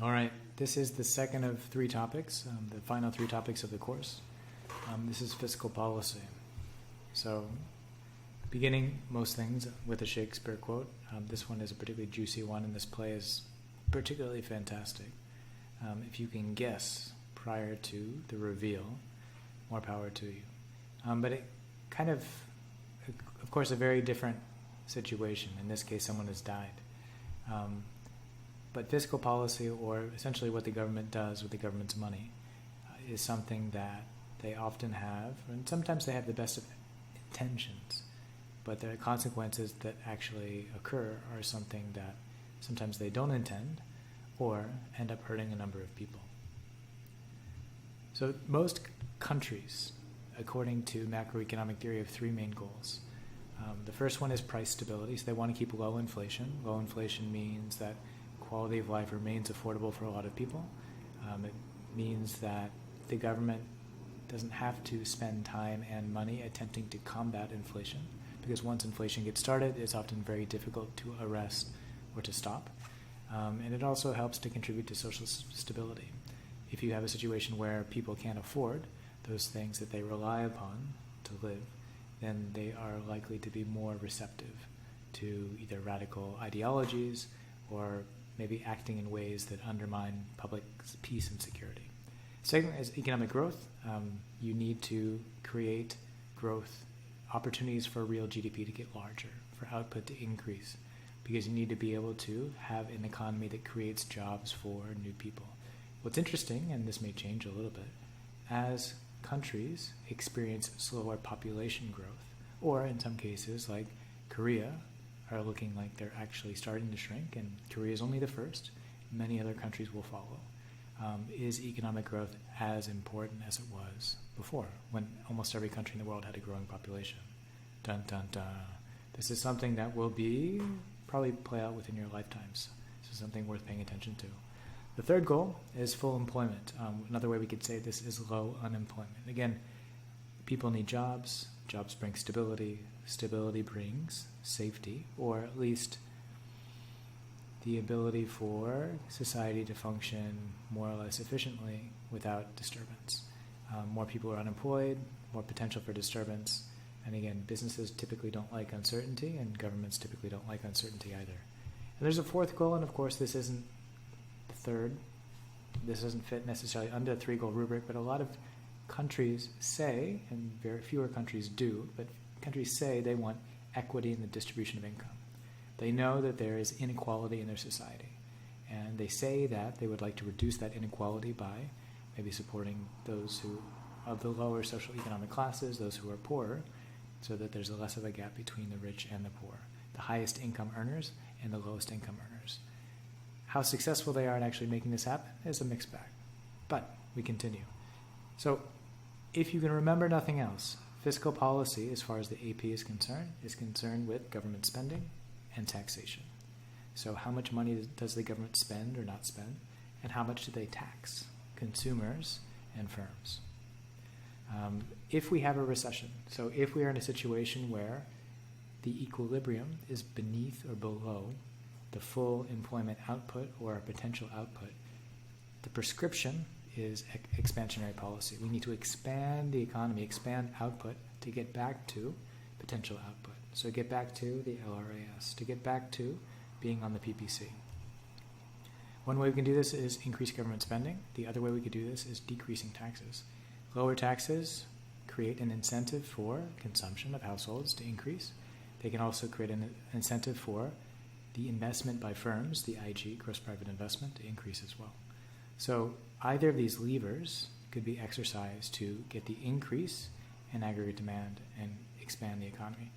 All right, this is the second of three topics, the final three topics of the course. This is fiscal policy. So, beginning most things with a Shakespeare quote. This one is a particularly juicy one, and this play is particularly fantastic. If you can guess prior to the reveal, more power to you. But it kind of course, a very different situation. In this case, someone has died. But fiscal policy, or essentially what the government does with the government's money, is something that they often have, and sometimes they have the best of intentions, but the consequences that actually occur are something that sometimes they don't intend or end up hurting a number of people. So most countries, according to macroeconomic theory, have three main goals. The first one is price stability, so they want to keep low inflation. Low inflation means that quality of life remains affordable for a lot of people. It means that the government doesn't have to spend time and money attempting to combat inflation, because once inflation gets started, it's often very difficult to arrest or to stop. And it also helps to contribute to social stability. If you have a situation where people can't afford those things that they rely upon to live, then they are likely to be more receptive to either radical ideologies or maybe acting in ways that undermine public peace and security. Second is economic growth. You need to create growth opportunities for real GDP to get larger, for output to increase, because you need to be able to have an economy that creates jobs for new people. What's interesting, and this may change a little bit, as countries experience slower population growth, or in some cases like Korea are looking like they're actually starting to shrink, and Korea is only the first, many other countries will follow. Is economic growth as important as it was before, when almost every country in the world had a growing population? Dun dun dun. This is something that will probably play out within your lifetimes. This is something worth paying attention to. The third goal is full employment. Another way we could say this is low unemployment. Again, people need jobs. Jobs bring stability. Stability brings safety, or at least the ability for society to function more or less efficiently without disturbance. More people are unemployed, more potential for disturbance. And again, businesses typically don't like uncertainty, and governments typically don't like uncertainty either. And there's a fourth goal, and of course this isn't the third. This doesn't fit necessarily under the three-goal rubric, but a lot of countries say, and very fewer countries do, but countries say they want equity in the distribution of income. They know that there is inequality in their society, and they say that they would like to reduce that inequality by maybe supporting those who of the lower social economic classes, those who are poorer, so that there's less of a gap between the rich and the poor, the highest income earners and the lowest income earners. How successful they are in actually making this happen is a mixed bag. But we continue. So if you can remember nothing else, fiscal policy, as far as the AP is concerned with government spending and taxation. So how much money does the government spend or not spend, and how much do they tax consumers and firms? If we have a recession, so if we are in a situation where the equilibrium is beneath or below the full employment output or a potential output, the prescription is expansionary policy. We need to expand the economy, expand output to get back to potential output. So get back to the LRAS, to get back to being on the PPC. One way we can do this is increase government spending. The other way we could do this is decreasing taxes. Lower taxes create an incentive for consumption of households to increase. They can also create an incentive for the investment by firms, the IG, gross private investment, to increase as well. So either of these levers could be exercised to get the increase in aggregate demand and expand the economy.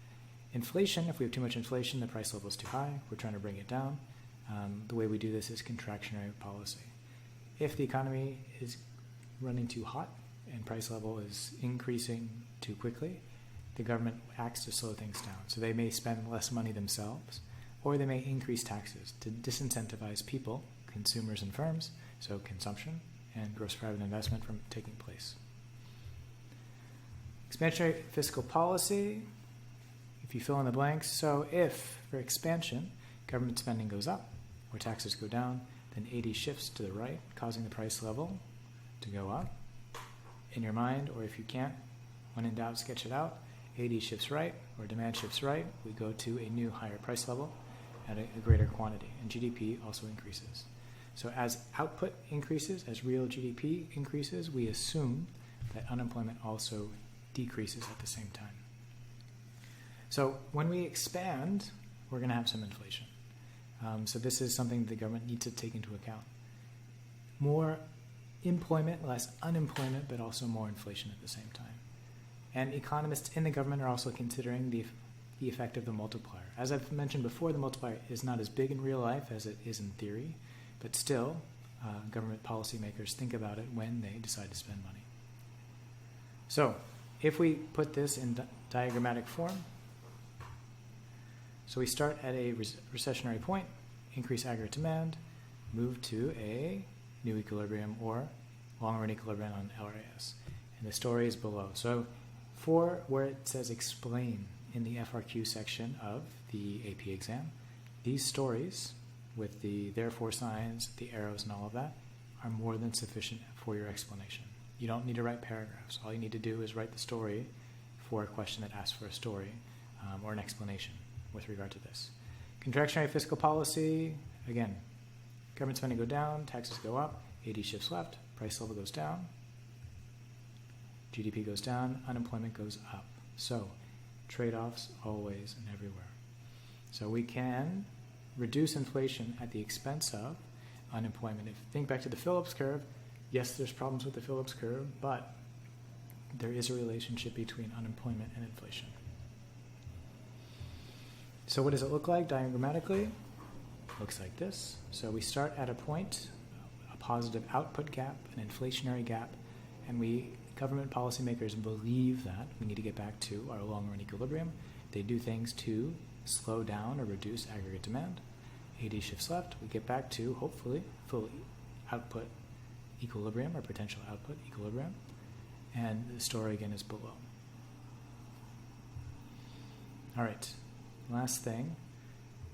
Inflation, if we have too much inflation, the price level is too high, we're trying to bring it down. The way we do this is contractionary policy. If the economy is running too hot and price level is increasing too quickly, the government acts to slow things down. So they may spend less money themselves, or they may increase taxes to disincentivize people, consumers and firms, so consumption and gross private investment from taking place. Expansionary fiscal policy, if you fill in the blanks, so if, for expansion, government spending goes up or taxes go down, then AD shifts to the right, causing the price level to go up. In your mind, or if you can't, when in doubt, sketch it out. AD shifts right, or demand shifts right, we go to a new higher price level at a greater quantity, and GDP also increases. So as output increases, as real GDP increases, we assume that unemployment also decreases at the same time. So when we expand, we're going to have some inflation. So this is something the government needs to take into account. More employment, less unemployment, but also more inflation at the same time. And economists in the government are also considering the effect of the multiplier. As I've mentioned before, the multiplier is not as big in real life as it is in theory, but still, government policymakers think about it when they decide to spend money. So, if we put this in diagrammatic form, so we start at a recessionary point, increase aggregate demand, move to a new equilibrium or long-run equilibrium on LRAS. And the story is below. So for where it says explain in the FRQ section of the AP exam, these stories with the therefore signs, the arrows and all of that are more than sufficient for your explanation. You don't need to write paragraphs. All you need to do is write the story for a question that asks for a story or an explanation with regard to this. Contractionary fiscal policy, again, government spending go down, taxes go up, AD shifts left, price level goes down, GDP goes down, unemployment goes up. So trade-offs always and everywhere. So we can reduce inflation at the expense of unemployment. If you think back to the Phillips curve, yes, there's problems with the Phillips curve, but there is a relationship between unemployment and inflation. So what does it look like diagrammatically? Looks like this. So we start at a point, a positive output gap, an inflationary gap, and government policymakers believe that we need to get back to our long-run equilibrium. They do things to slow down or reduce aggregate demand. AD shifts left, we get back to, hopefully, full output equilibrium or potential output equilibrium. And the story again is below. All right, last thing.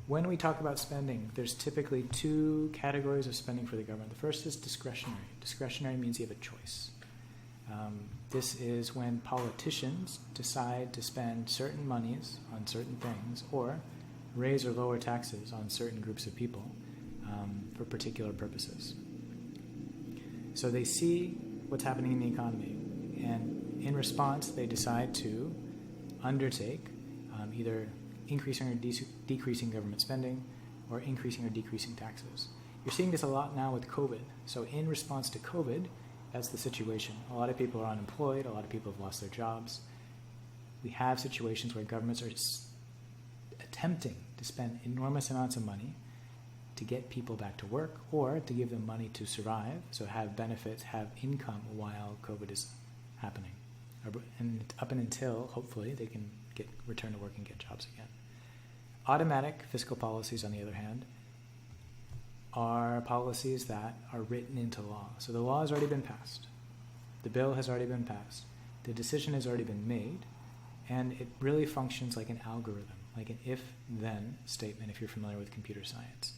When we talk about spending, there's typically two categories of spending for the government. The first is discretionary. Discretionary means you have a choice. This is when politicians decide to spend certain monies on certain things or raise or lower taxes on certain groups of people for particular purposes. So they see what's happening in the economy, and in response, they decide to undertake either increasing or decreasing government spending or increasing or decreasing taxes. You're seeing this a lot now with COVID. So in response to COVID, that's the situation. A lot of people are unemployed. A lot of people have lost their jobs. We have situations where governments are attempting to spend enormous amounts of money to get people back to work or to give them money to survive, so have benefits, have income while COVID is happening. And up and until, hopefully, they can return to work and get jobs again. Automatic fiscal policies, on the other hand, are policies that are written into law. So the law has already been passed. The bill has already been passed. The decision has already been made. And it really functions like an algorithm, like an if-then statement if you're familiar with computer science.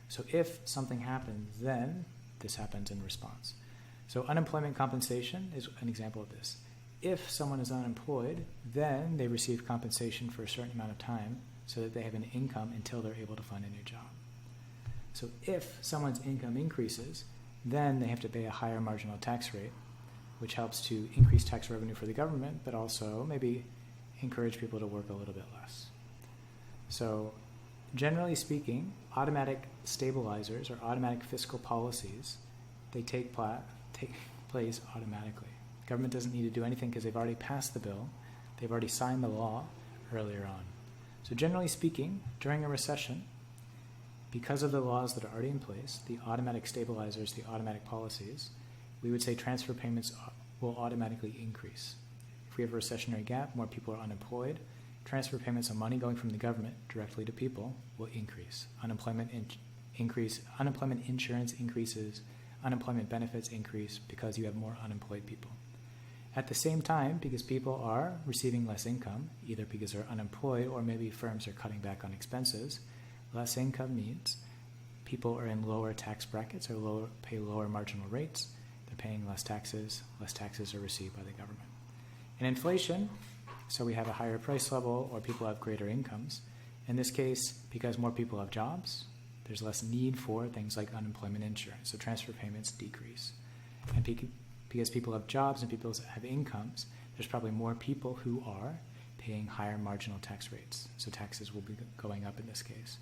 So if something happens, then this happens in response. So unemployment compensation is an example of this. If someone is unemployed, then they receive compensation for a certain amount of time so that they have an income until they're able to find a new job. So if someone's income increases, then they have to pay a higher marginal tax rate, which helps to increase tax revenue for the government, but also maybe encourage people to work a little bit less. So generally speaking, automatic stabilizers or automatic fiscal policies, they take place automatically. Government doesn't need to do anything because they've already passed the bill. They've already signed the law earlier on. So generally speaking, during a recession, because of the laws that are already in place, the automatic stabilizers, the automatic policies, we would say transfer payments will automatically increase. If we have a recessionary gap, more people are unemployed, transfer payments of money going from the government directly to people will increase. Unemployment insurance increases, unemployment benefits increase because you have more unemployed people. At the same time, because people are receiving less income, either because they're unemployed or maybe firms are cutting back on expenses, less income means people are in lower tax brackets or pay lower marginal rates. They're paying less taxes are received by the government. In inflation, so we have a higher price level or people have greater incomes. In this case, because more people have jobs, there's less need for things like unemployment insurance, so transfer payments decrease. And because people have jobs and people have incomes, there's probably more people who are paying higher marginal tax rates, so taxes will be going up in this case.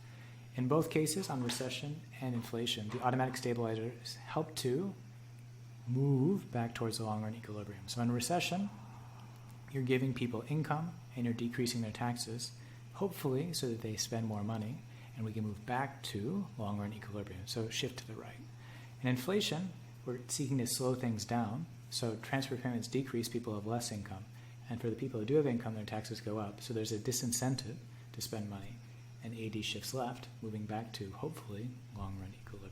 In both cases, on recession and inflation, the automatic stabilizers help to move back towards the long-run equilibrium. So in recession, you're giving people income and you're decreasing their taxes, hopefully so that they spend more money, and we can move back to long-run equilibrium, so shift to the right. In inflation, we're seeking to slow things down, so transfer payments decrease, people have less income, and for the people who do have income, their taxes go up, so there's a disincentive to spend money, and AD shifts left, moving back to, hopefully, long-run equilibrium.